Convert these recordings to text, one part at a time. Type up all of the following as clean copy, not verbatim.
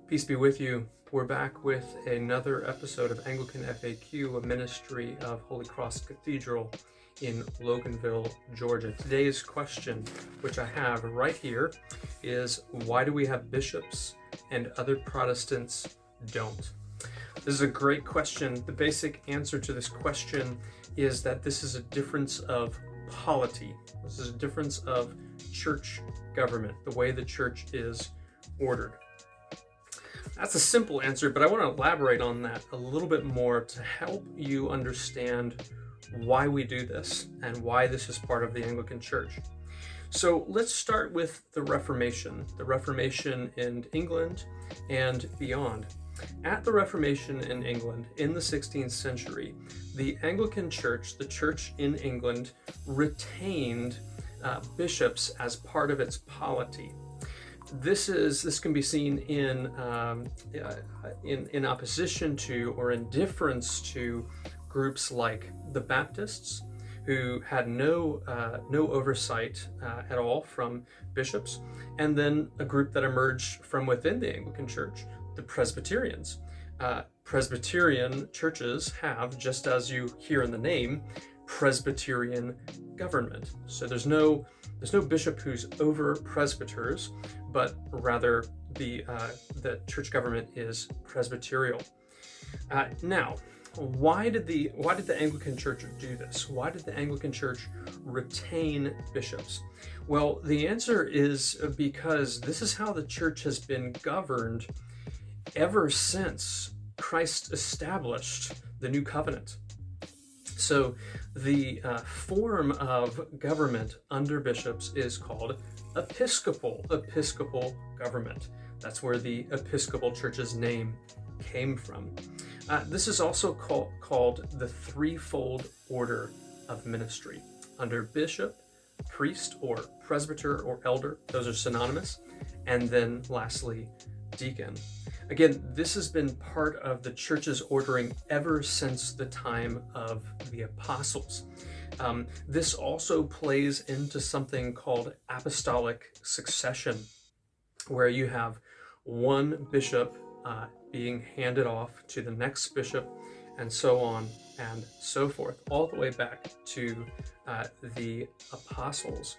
Peace be with you. We're back with another episode of Anglican FAQ, a ministry of Holy Cross Cathedral in Loganville, Georgia. Today's question, which I have right here, is why do we have bishops and other Protestants don't? This is a great question. The basic answer to this question is that this is a difference of polity. This is a difference of church government, the way the church is ordered. That's a simple answer, but I want to elaborate on that a little bit more to help you understand why we do this and why this is part of the Anglican Church. So let's start with the Reformation in England and beyond. At the Reformation in England in the 16th century, the Anglican Church, the church in England, retained bishops as part of its polity. This can be seen in opposition to or in difference to groups like the Baptists, who had no oversight at all from bishops, and then a group that emerged from within the Anglican Church, the Presbyterians. Presbyterian churches have, just as you hear in the name, Presbyterian government. So there's no bishop who's over presbyters, but rather the church government is presbyterial. Now, why did the Anglican Church do this? Why did the Anglican Church retain bishops? Well, the answer is because this is how the church has been governed ever since Christ established the new covenant. So the form of government under bishops is called episcopal government. That's where the Episcopal Church's name came from. This is also called the threefold order of ministry. Under bishop, priest, or presbyter or elder, those are synonymous, and then lastly, deacon. Again, this has been part of the church's ordering ever since the time of the apostles. This also plays into something called apostolic succession, where you have one bishop being handed off to the next bishop, and so on and so forth, all the way back to the apostles.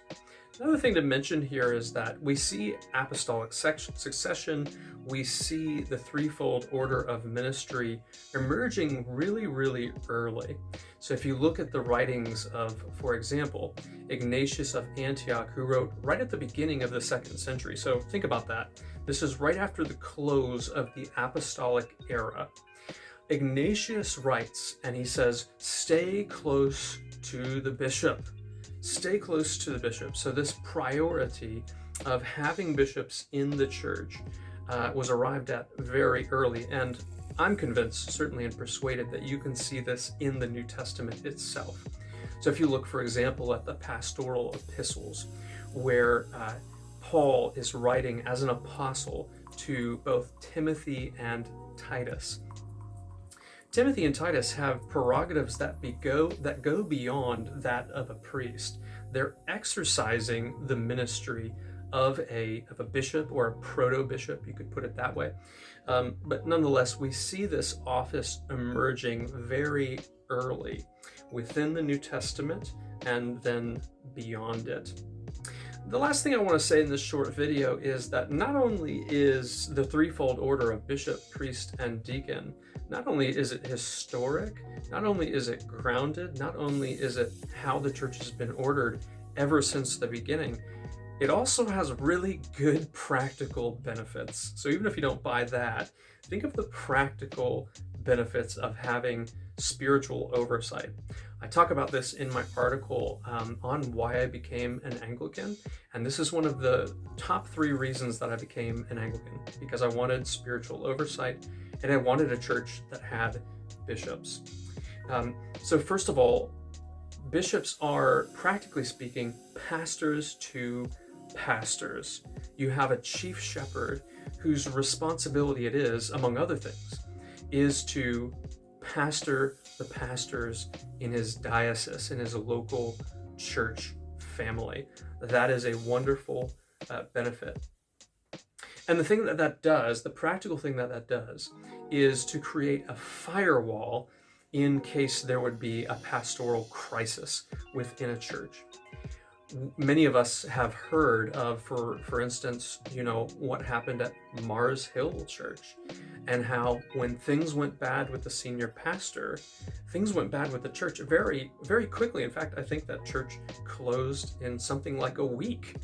Another thing to mention here is that we see apostolic succession, we see the threefold order of ministry emerging really, really early. So if you look at the writings of, for example, Ignatius of Antioch, who wrote right at the beginning of the 2nd century. So think about that. This is right after the close of the apostolic era. Ignatius writes, and he says, stay close to the bishop. Stay close to the bishop. So this priority of having bishops in the church was arrived at very early. And I'm convinced, certainly and persuaded, that you can see this in the New Testament itself. So if you look, for example, at the pastoral epistles, where Paul is writing as an apostle to both Timothy and Titus. Timothy and Titus have prerogatives that go beyond that of a priest. They're exercising the ministry of a bishop or a proto-bishop, you could put it that way. But nonetheless, we see this office emerging very early within the New Testament and then beyond it. The last thing I want to say in this short video is that not only is the threefold order of bishop, priest, and deacon, not only is it historic, not only is it grounded, not only is it how the church has been ordered ever since the beginning, it also has really good practical benefits. So even if you don't buy that, think of the practical benefits of having spiritual oversight. I talk about this in my article on why I became an Anglican, and this is one of the top 3 reasons that I became an Anglican, because I wanted spiritual oversight and I wanted a church that had bishops. So first of all, bishops are, practically speaking, pastors to pastors. You have a chief shepherd whose responsibility it is, among other things, is to pastor the pastors in his diocese, in his local church family. That is a wonderful benefit. And the thing that that does, the practical thing that that does, is to create a firewall in case there would be a pastoral crisis within a church. Many of us have heard of, for instance, what happened at Mars Hill Church, and how when things went bad with the senior pastor, things went bad with the church very, very quickly. In fact, I think that church closed in something like a week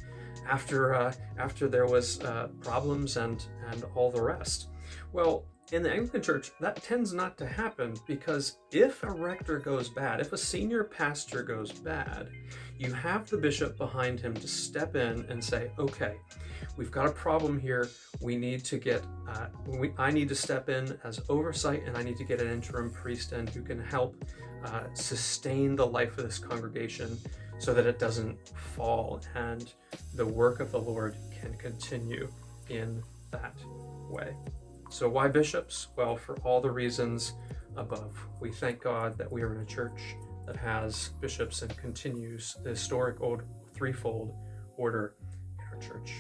after there was problems and all the rest. Well, in the Anglican Church, that tends not to happen, because if a rector goes bad, if a senior pastor goes bad, you have the bishop behind him to step in and say, okay, we've got a problem here. We need to get, I need to step in as oversight, and I need to get an interim priest in who can help sustain the life of this congregation so that it doesn't fall and the work of the Lord can continue in that way. So why bishops? Well, for all the reasons above. We thank God that we are in a church that has bishops and continues the historic old threefold order in our church.